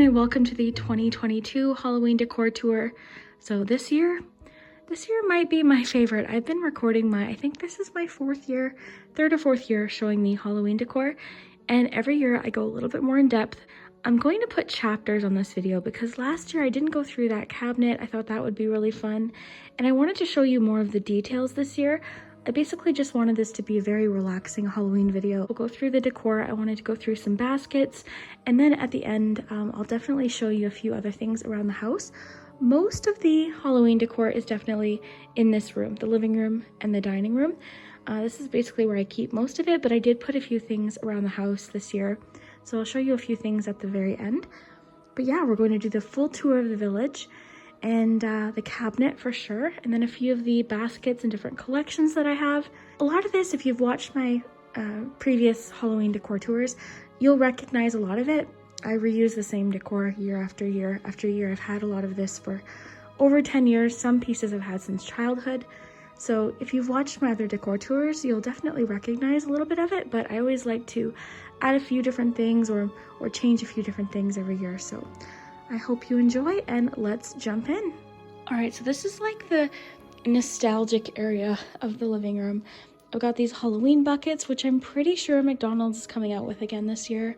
and welcome to the 2022 Halloween Decor Tour. So this year might be my favorite. I've been recording I think this is my third or fourth year showing the Halloween decor, and every year I go a little bit more in depth. I'm going to put chapters on this video because last year I didn't go through that cabinet. I thought that would be really fun, and I wanted to show you more of the details this year. I basically just wanted this to be a very relaxing Halloween video. We'll go through the decor. I wanted to go through some baskets, and then at the end, I'll definitely show you a few other things around the house. Most of the Halloween decor is definitely in this room, the living room and the dining room. This is basically where I keep most of it, but I did put a few things around the house this year. So I'll show you a few things at the very end. But yeah, we're going to do the full tour of the village and the cabinet for sure, and then a few of the baskets and different collections that I have. A lot of this, if you've watched my previous Halloween decor tours, you'll recognize a lot of it. I reuse the same decor year after year after year. I've had a lot of this for over 10 years. Some pieces I've had since childhood. So if you've watched my other decor tours, you'll definitely recognize a little bit of it, but I always like to add a few different things or change a few different things every year. So I hope you enjoy, and let's jump in. All right, so this is like the nostalgic area of the living room. I've got these Halloween buckets, which I'm pretty sure McDonald's is coming out with again this year.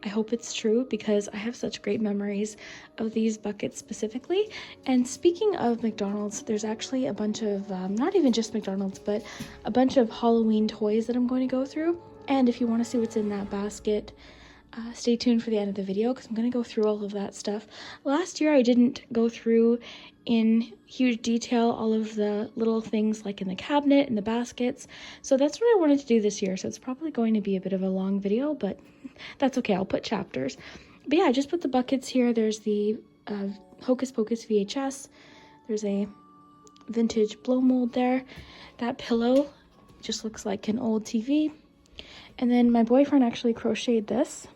I hope it's true because I have such great memories of these buckets specifically. And speaking of McDonald's, there's actually a bunch of, not even just McDonald's, but a bunch of Halloween toys that I'm going to go through. And if you want to see what's in that basket, stay tuned for the end of the video because I'm going to go through all of that stuff. Last year I didn't go through in huge detail all of the little things like in the cabinet and the baskets, so that's what I wanted to do this year. So it's probably going to be a bit of a long video, but that's okay, I'll put chapters. But yeah, I just put the buckets here. There's the Hocus Pocus VHS, there's a vintage blow mold there, that pillow just looks like an old TV, and then my boyfriend actually crocheted this,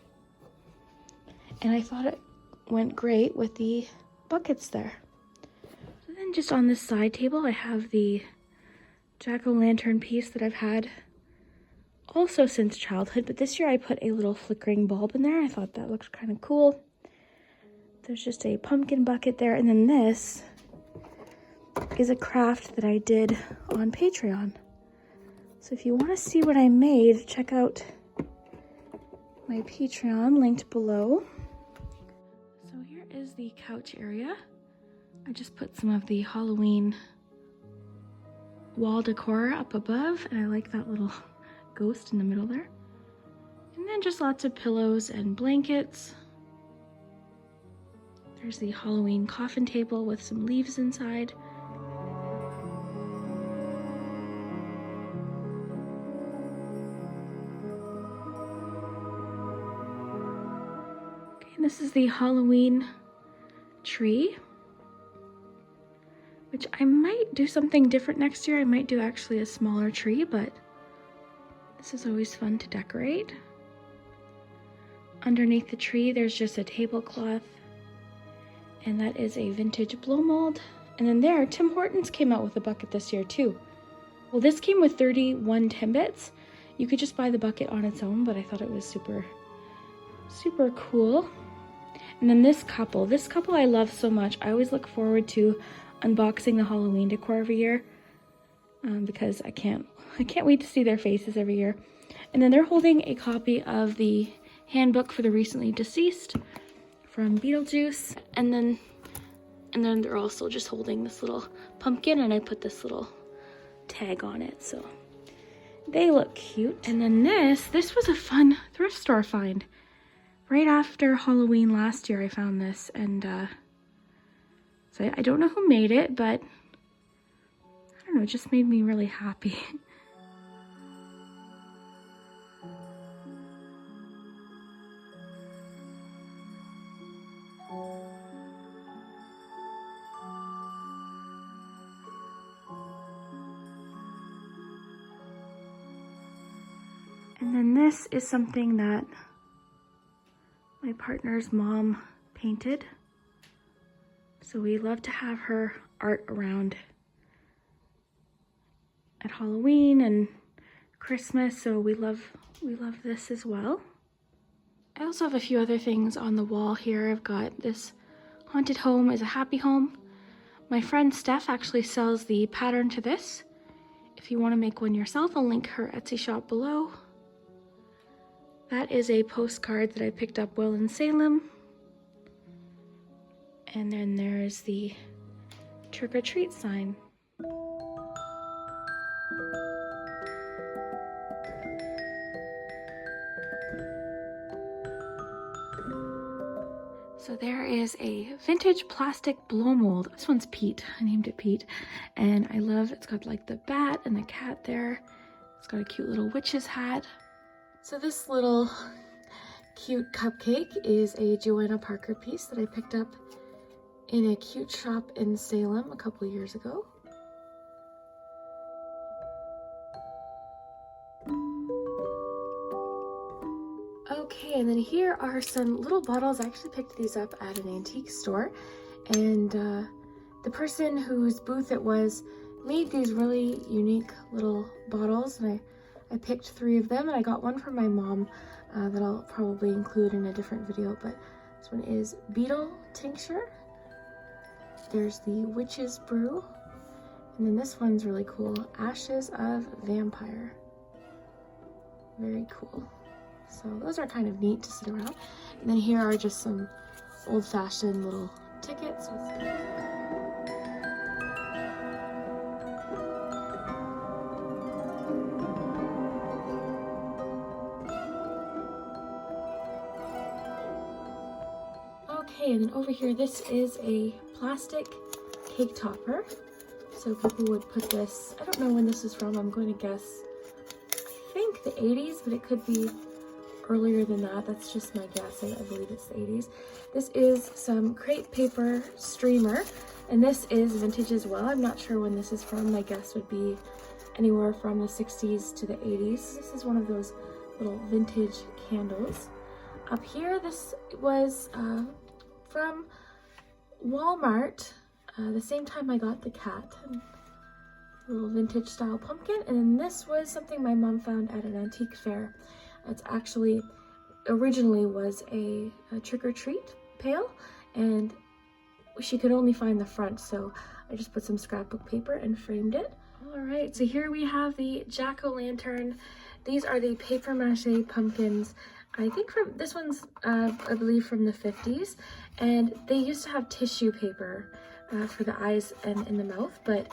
and I thought it went great with the buckets there. So then just on this side table, I have the Jack-o'-lantern piece that I've had also since childhood, but this year I put a little flickering bulb in there. I thought that looked kind of cool. There's just a pumpkin bucket there, and then this is a craft that I did on Patreon. So if you want to see what I made, check out my Patreon linked below. So here is the couch area. I just put some of the Halloween wall decor up above, and I like that little ghost in the middle there. And then just lots of pillows and blankets. There's the Halloween coffin table with some leaves inside. This is the Halloween tree, which I might do something different next year. I might do actually a smaller tree, but this is always fun to decorate. Underneath the tree, there's just a tablecloth, and that is a vintage blow mold. And then there, Tim Hortons came out with a bucket this year too. Well, this came with 31 Timbits. You could just buy the bucket on its own, but I thought it was super cool. And then this couple I love so much. I always look forward to unboxing the Halloween decor every year because I can't wait to see their faces every year. And then they're holding a copy of the handbook for the recently deceased from Beetlejuice, and then they're also just holding this little pumpkin, and I put this little tag on it, so they look cute. And then this was a fun thrift store find. Right after Halloween last year, I found this, and so I don't know who made it, but I don't know, it just made me really happy. And then this is something that my partner's mom painted. So we love to have her art around at Halloween and Christmas, so we love this as well. I also have a few other things on the wall here. I've got this haunted home is a happy home. My friend Steph actually sells the pattern to this. If you want to make one yourself, I'll link her Etsy shop below. That is a postcard that I picked up while in Salem. And then there's the trick or treat sign. So there is a vintage plastic blow mold. This one's Pete. I named it Pete. And I love, it's got like the bat and the cat there. It's got a cute little witch's hat. So this little cute cupcake is a Joanna Parker piece that I picked up in a cute shop in Salem a couple years ago. Okay, and then here are some little bottles. I actually picked these up at an antique store, and the person whose booth it was made these really unique little bottles, and I picked 3 of them, and I got one from my mom that I'll probably include in a different video, but this one is Beetle Tincture. There's the Witch's Brew, and then this one's really cool, Ashes of Vampire. Very cool. So those are kind of neat to sit around. And then here are just some old-fashioned little tickets. Okay, and then over here, this is a plastic cake topper. So people would put this, I don't know when this is from, I'm going to guess, I think the 80s, but it could be earlier than that. That's just my guess. I believe it's the 80s. This is some crepe paper streamer, and this is vintage as well. I'm not sure when this is from. My guess would be anywhere from the 60s to the 80s. This is one of those little vintage candles. Up here, this was from Walmart, the same time I got the cat. A little vintage style pumpkin. And then this was something my mom found at an antique fair. It's actually, originally was a trick-or-treat pail, and she could only find the front, so I just put some scrapbook paper and framed it. All right, so here we have the Jack-o'-lantern. These are the paper mache pumpkins. I think this one's, I believe, from the 50s, and they used to have tissue paper for the eyes and in the mouth, but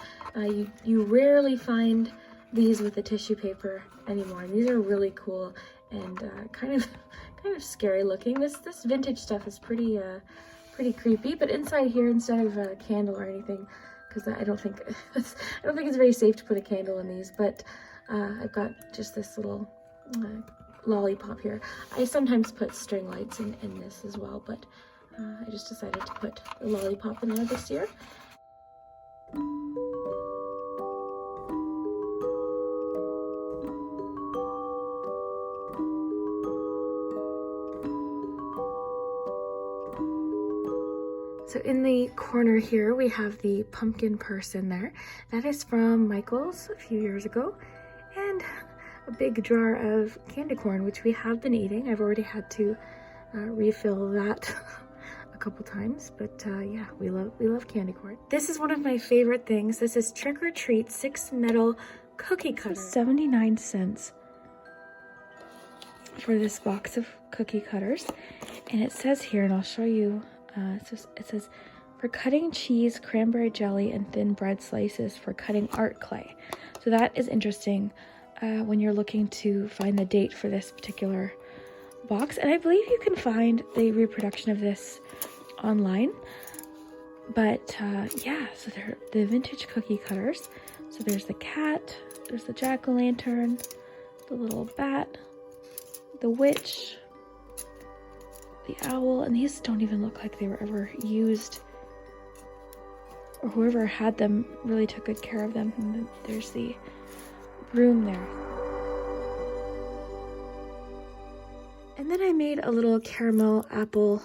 you rarely find these with the tissue paper anymore. And these are really cool and kind of scary looking. This vintage stuff is pretty creepy. But inside here, instead of a candle or anything, because I don't think it's very safe to put a candle in these. But I've got just this little lollipop here. I sometimes put string lights in this as well, but I just decided to put a lollipop in there this year. So in the corner here, we have the pumpkin person there. That is from Michael's a few years ago. And a big jar of candy corn, which we have been eating. I've already had to refill that a couple times, but yeah, we love candy corn. This is one of my favorite things. This is Trick or Treat 6 metal cookie cutter. 79 cents for this box of cookie cutters. And it says here, and I'll show you, it says for cutting cheese, cranberry jelly, and thin bread slices for cutting art clay. So that is interesting when you're looking to find the date for this particular box. And I believe you can find the reproduction of this online. But yeah, so they're the vintage cookie cutters. So there's the cat, there's the jack-o'-lantern, the little bat, the witch, the owl, and these don't even look like they were ever used, or whoever had them really took good care of them. And then there's the broom there. And then I made a little caramel apple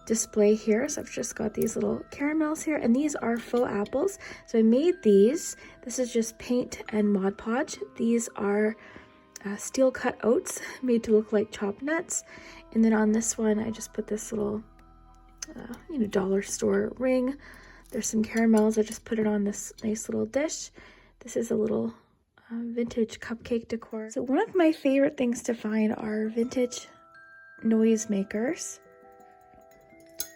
display here. So I've just got these little caramels here, and these are faux apples. So I made these. This is just paint and Mod Podge. These are steel cut oats made to look like chopped nuts. And then on this one, I just put this little, dollar store ring. There's some caramels. I just put it on this nice little dish. This is a little vintage cupcake decor. So one of my favorite things to find are vintage noise makers.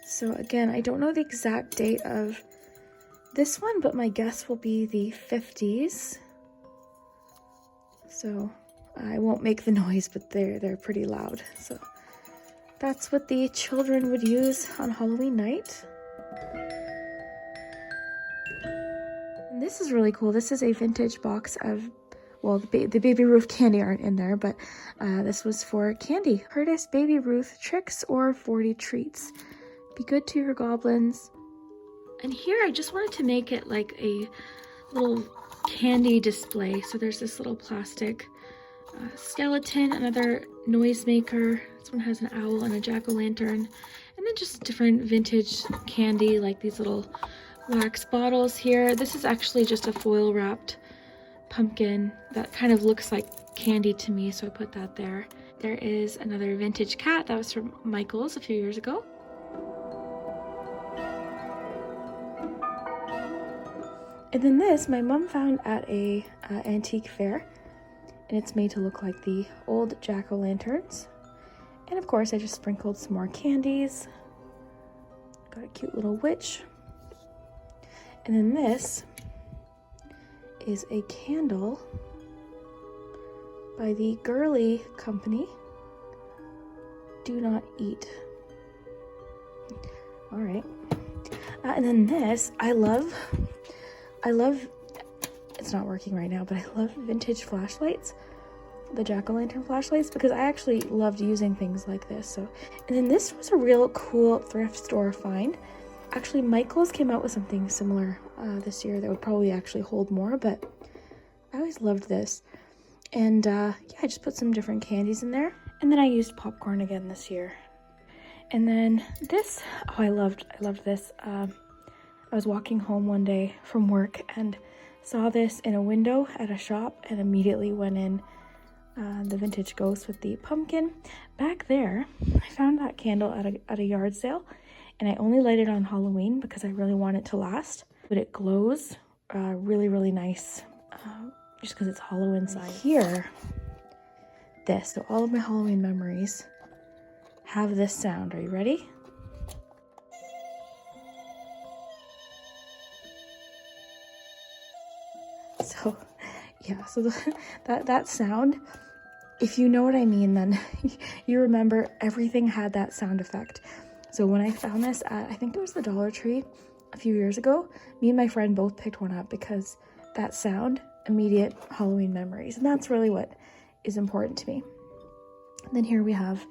So again, I don't know the exact date of this one, but my guess will be the 50s. So I won't make the noise, but they're pretty loud. So that's what the children would use on Halloween night. And this is really cool. This is a vintage box of, well, the Baby Ruth candy aren't in there, but this was for candy. Curtis Baby Ruth tricks or 40 treats. Be good to your goblins. And here I just wanted to make it like a little candy display. So there's this little plastic skeleton, another noisemaker. This one has an owl and a jack-o'-lantern. And then just different vintage candy, like these little wax bottles here. This is actually just a foil wrapped pumpkin that kind of looks like candy to me, so I put that there. There is another vintage cat that was from Michael's a few years ago. And then this, my mom found at a antique fair, and it's made to look like the old jack-o'-lanterns. And of course, I just sprinkled some more candies. Got a cute little witch. And then this is a candle by the Girly Company. Do not eat. All right. And then this, I love, it's not working right now, but I love vintage flashlights, the jack-o'-lantern flashlights, because I actually loved using things like this. So, and then this was a real cool thrift store find. Actually, Michael's came out with something similar this year that would probably actually hold more, but I always loved this. And yeah, I just put some different candies in there. And then I used popcorn again this year. And then this, oh, I loved this. I was walking home one day from work and saw this in a window at a shop and immediately went in. The vintage ghost with the pumpkin. Back there, I found that candle at a yard sale, and I only light it on Halloween because I really want it to last. But it glows really, really nice, just because it's hollow inside. Here, so all of my Halloween memories have this sound. Are you ready? So, yeah, so that sound, if you know what I mean, then you remember everything had that sound effect. So when I found this at, I think it was the Dollar Tree a few years ago, me and my friend both picked one up because that sound, immediate Halloween memories. And that's really what is important to me. And then here we have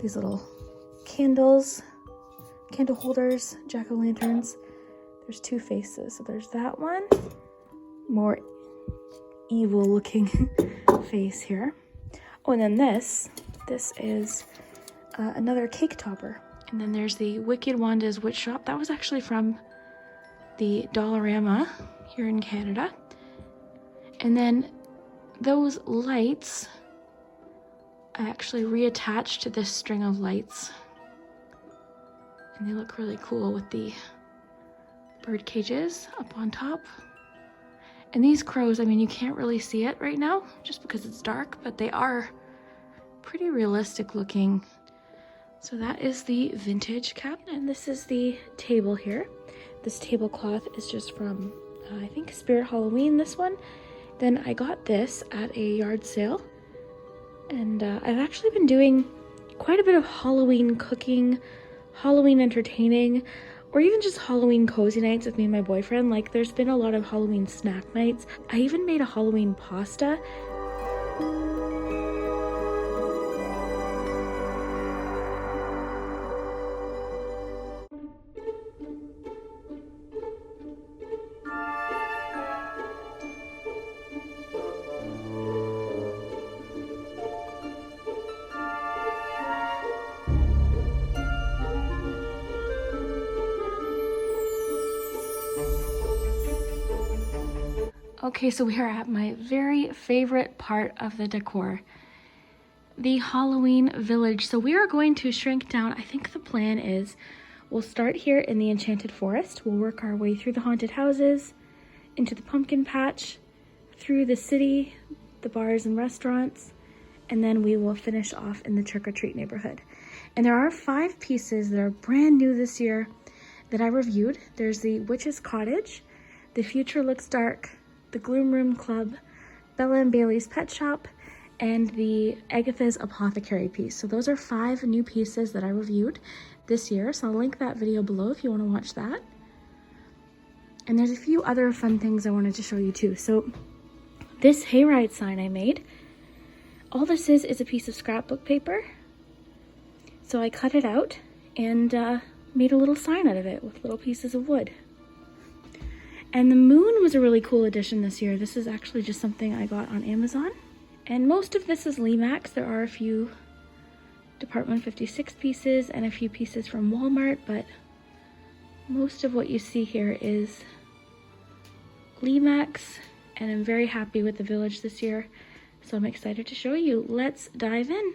these little candles, candle holders, jack-o'-lanterns. There's two faces. So there's that one, more evil looking face here. Oh, and then this is another cake topper. And then there's the Wicked Wanda's Witch Shop. That was actually from the Dollarama here in Canada. And then those lights, I actually reattached to this string of lights. And they look really cool with the bird cages up on top. And these crows, I mean, you can't really see it right now just because it's dark, but they are pretty realistic looking. So that is the vintage cabinet. And this is the table here. This tablecloth is just from, I think, Spirit Halloween, this one. Then I got this at a yard sale. And I've actually been doing quite a bit of Halloween cooking, Halloween entertaining, or even just Halloween cozy nights with me and my boyfriend. Like, there's been a lot of Halloween snack nights. I even made a Halloween pasta. Okay, so we are at my very favorite part of the decor, the Halloween village. So we are going to shrink down. I think the plan is we'll start here in the Enchanted Forest. We'll work our way through the haunted houses, into the pumpkin patch, through the city, the bars and restaurants, and then we will finish off in the trick-or-treat neighborhood. And there are 5 pieces that are brand new this year that I reviewed. There's the Witch's Cottage, the Future Looks Dark, the Gloom Room Club, Bella and Bailey's Pet Shop, and the Agatha's Apothecary piece. So those are 5 new pieces that I reviewed this year. So I'll link that video below if you want to watch that. And there's a few other fun things I wanted to show you too. So this hayride sign I made, all this is a piece of scrapbook paper. So I cut it out and made a little sign out of it with little pieces of wood. And the moon was a really cool addition this year. This is actually just something I got on Amazon. And most of this is Lemax. There are a few Department 56 pieces and a few pieces from Walmart, but most of what you see here is Lemax, and I'm very happy with the village this year. So I'm excited to show you. Let's dive in.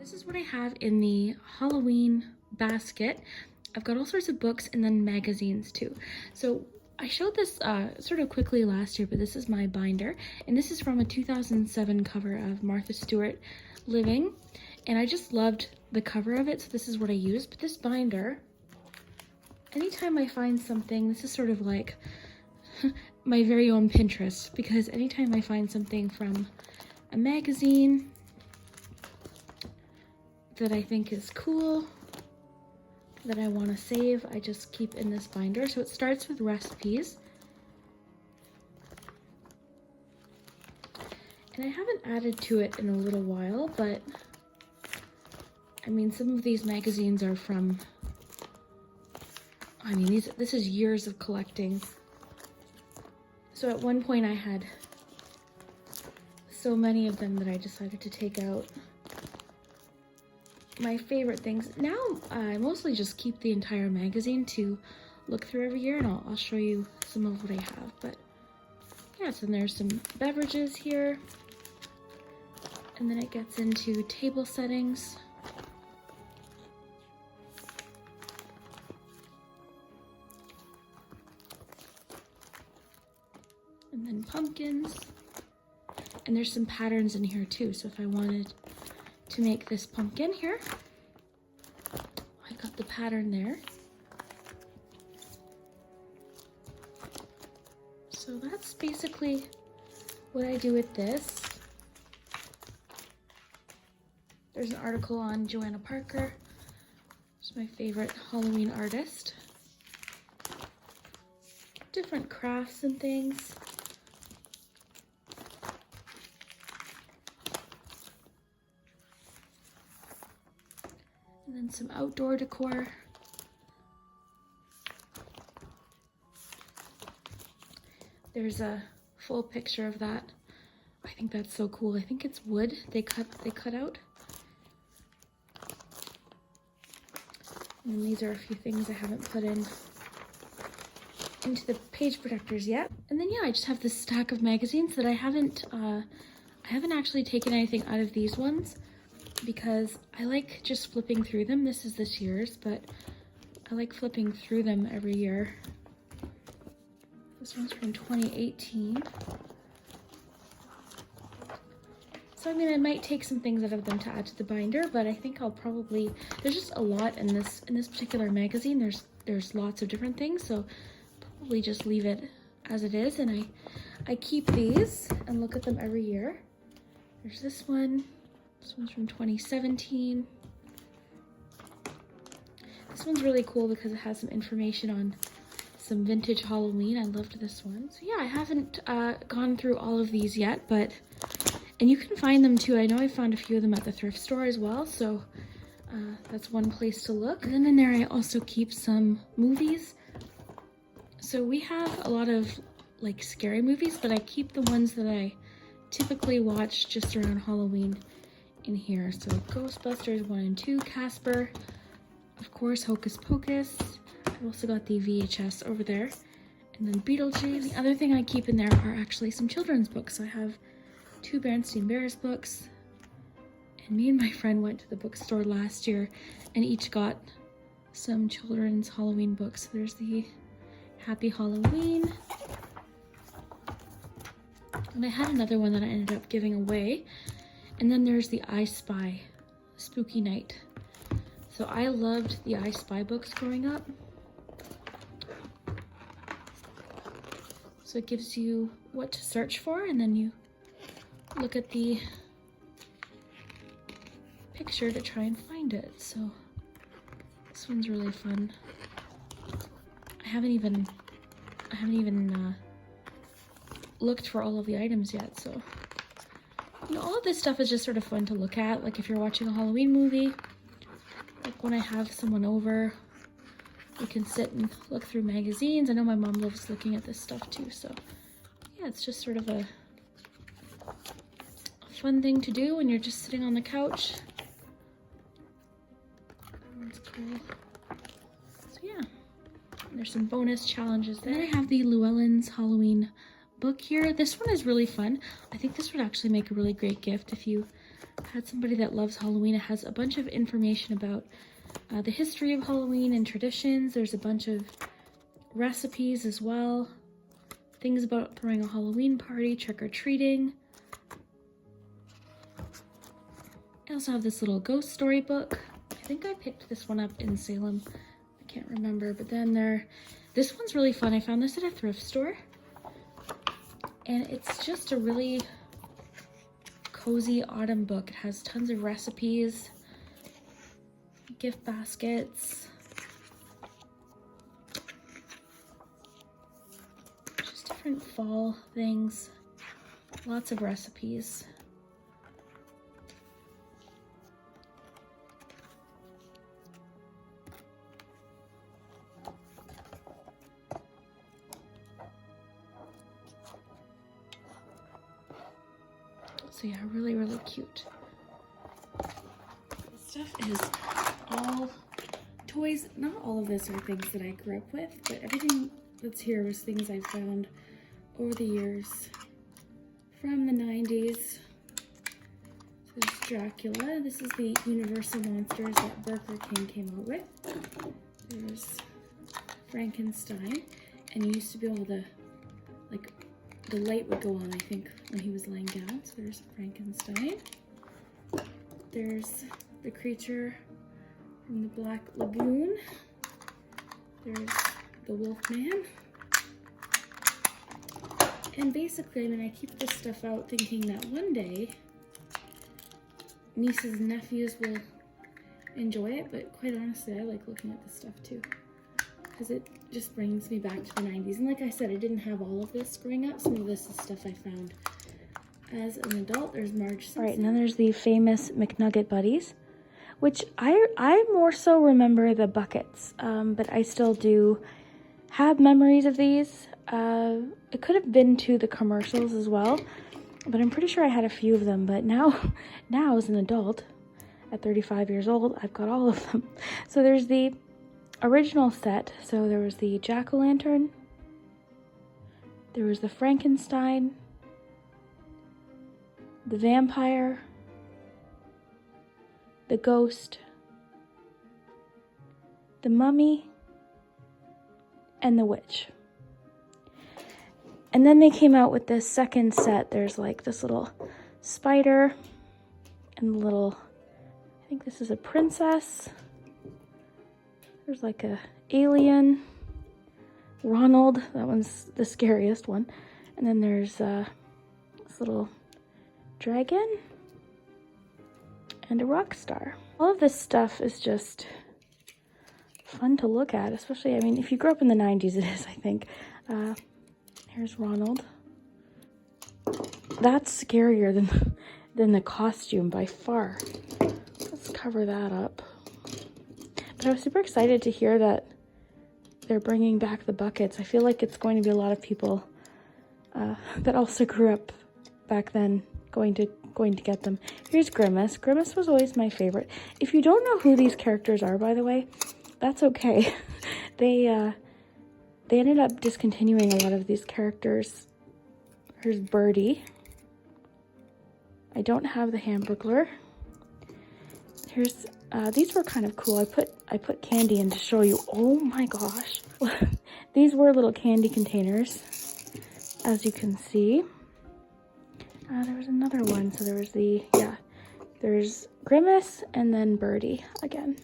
This is what I have in the Halloween basket. I've got all sorts of books and then magazines too. So I showed this sort of quickly last year, but this is my binder, and this is from a 2007 cover of Martha Stewart Living, and I just loved the cover of it, so this is what I used. But this binder, anytime I find something, this is sort of like my very own Pinterest, because anytime I find something from a magazine that I think is cool, that I want to save, I just keep in this binder. So it starts with recipes. And I haven't added to it in a little while, but I mean, some of these magazines are from, I mean, this is years of collecting. So at one point I had so many of them that I decided to take out. My favorite things, now I mostly just keep the entire magazine to look through every year, and I'll show you some of what I have. But yes, and there's some beverages here, and then it gets into table settings. And then pumpkins, and there's some patterns in here too, so if I wanted to make this pumpkin here, I got the pattern there. So that's basically what I do with this. There's an article on Joanna Parker. She's my favorite Halloween artist. Different crafts and things. And then some outdoor decor. There's a full picture of that. I think that's so cool. I think it's wood they cut out. And these are a few things I haven't put into the page protectors yet. And then yeah, I just have this stack of magazines that I haven't actually taken anything out of these ones, because I like just flipping through them. This is this year's, but I like flipping through them every year. This one's from 2018. So I mean, I might take some things out of them to add to the binder, but I think I'll probably, there's just a lot in this particular magazine. There's lots of different things, so probably just leave it as it is. And I keep these and look at them every year. There's this one. This one's from 2017. This one's really cool because it has some information on some vintage Halloween. I loved this one. So yeah, I haven't gone through all of these yet, but, and you can find them too. I know I found a few of them at the thrift store as well, so that's one place to look. And then in there I also keep some movies. So we have a lot of like scary movies, but I keep the ones that I typically watch just around Halloween in here. So Ghostbusters 1 and 2, Casper, of course, Hocus Pocus. I've also got the VHS over there, and then Beetlejuice. The other thing I keep in there are actually some children's books. So I have 2 Berenstain Bears books, and me and my friend went to the bookstore last year and each got some children's Halloween books. There's the Happy Halloween, and I had another one that I ended up giving away. And then there's the I Spy Spooky Night. So I loved the I Spy books growing up. So it gives you what to search for, and then you look at the picture to try and find it. So this one's really fun. I haven't even looked for all of the items yet, so you know, all of this stuff is just sort of fun to look at. Like if you're watching a Halloween movie, like when I have someone over, we can sit and look through magazines. I know my mom loves looking at this stuff too, so yeah, it's just sort of a fun thing to do when you're just sitting on the couch. That's cool. So yeah, there's some bonus challenges there. Then I have the Llewellyn's Halloween book here. This one is really fun. I think this would actually make a really great gift if you had somebody that loves Halloween. It has a bunch of information about the history of Halloween and traditions. There's a bunch of recipes as well. Things about throwing a Halloween party, trick-or-treating. I also have this little ghost storybook. I think I picked this one up in Salem. I can't remember, but then this one's really fun. I found this at a thrift store. And it's just a really cozy autumn book. It has tons of recipes, gift baskets, just different fall things, lots of recipes. So yeah, really, really cute. This stuff is all toys. Not all of this are things that I grew up with, but everything that's here was things I found over the years from the 90s. So there's Dracula. This is the Universal Monsters that Burger King came out with. There's Frankenstein. And you used to be able to, like, the light would go on, I think, when he was laying down. So there's Frankenstein. There's the creature from the Black Lagoon. There's the Wolfman. And basically, I mean, I keep this stuff out thinking that one day nieces and nephews will enjoy it, but quite honestly, I like looking at this stuff too, because it just brings me back to the 90s. And like I said, I didn't have all of this growing up. Some of this is stuff I found as an adult. There's Marge Simpson. All right, and then there's the famous McNugget Buddies, which I more so remember the buckets, but I still do have memories of these. It could have been to the commercials as well, but I'm pretty sure I had a few of them. But now as an adult, at 35 years old, I've got all of them. So there's the original set. So there was the Jackolantern, there was the Frankenstein, the vampire, the ghost, the mummy, and the witch. And then they came out with this second set. There's like this little spider and the little, I think this is a princess. There's like a alien, Ronald, that one's the scariest one. And then there's this little dragon and a rock star. All of this stuff is just fun to look at, especially, I mean, if you grew up in the 90s, it is, I think. Here's Ronald. That's scarier than the costume by far. Let's cover that up. But I was super excited to hear that they're bringing back the buckets. I feel like it's going to be a lot of people that also grew up back then going to get them. Here's Grimace. Grimace was always my favorite. If you don't know who these characters are, by the way, that's okay. They ended up discontinuing a lot of these characters. Here's Birdie. I don't have the Hamburglar. Here's these were kind of cool. I put candy in to show you. Oh my gosh. These were little candy containers, as you can see. There was another one. So there was there's Grimace and then Birdie again.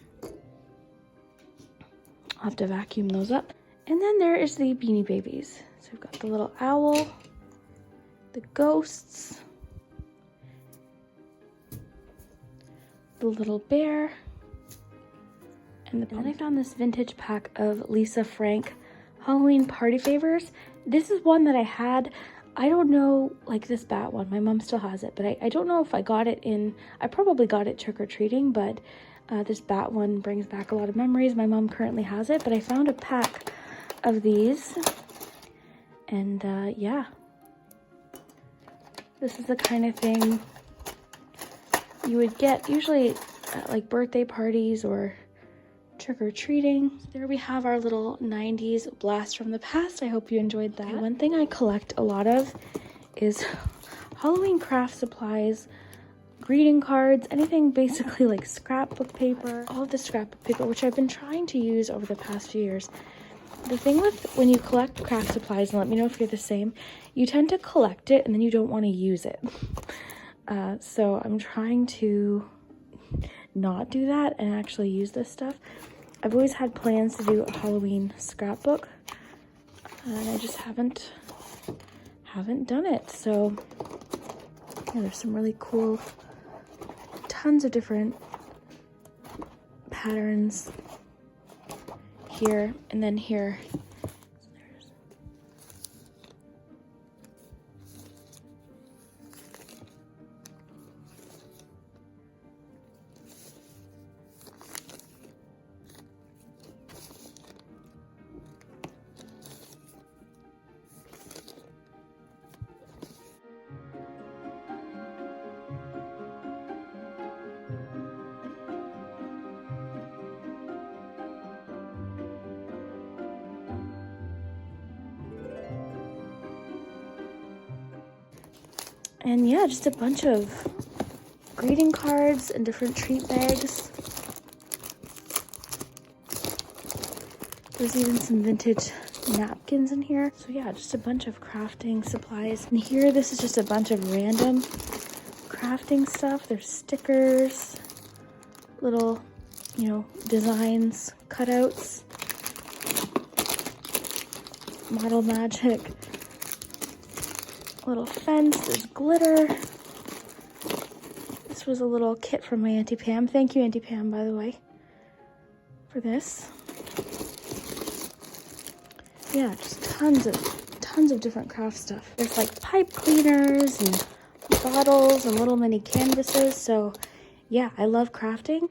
I'll have to vacuum those up. And then there is the Beanie Babies. So we've got the little owl, the ghosts, the little bear, and then I found this vintage pack of Lisa Frank Halloween party favors. This is one that I had. I don't know, like this bat one, my mom still has it, but I don't know if I got it I probably got it trick-or-treating, but this bat one brings back a lot of memories. My mom currently has it, but I found a pack of these, and yeah, this is the kind of thing you would get usually at like birthday parties or trick-or-treating. There we have our little 90s blast from the past. I hope you enjoyed that. One thing I collect a lot of is Halloween craft supplies, greeting cards, anything basically like scrapbook paper, all of the scrapbook paper, which I've been trying to use over the past few years. The thing with when you collect craft supplies, and let me know if you're the same, you tend to collect it and then you don't want to use it. So I'm trying to not do that and actually use this stuff. I've always had plans to do a Halloween scrapbook, and I just haven't done it. So yeah, there's some really cool, tons of different patterns here, and then here and yeah, just a bunch of greeting cards and different treat bags. There's even some vintage napkins in here. So yeah, just a bunch of crafting supplies. And here, this is just a bunch of random crafting stuff. There's stickers, little, you know, designs, cutouts, model magic, little fence, there's glitter. This was a little kit from my Auntie Pam. Thank you, Auntie Pam, by the way, for this. Yeah, just tons of different craft stuff. There's like pipe cleaners and bottles and little mini canvases. So yeah, I love crafting.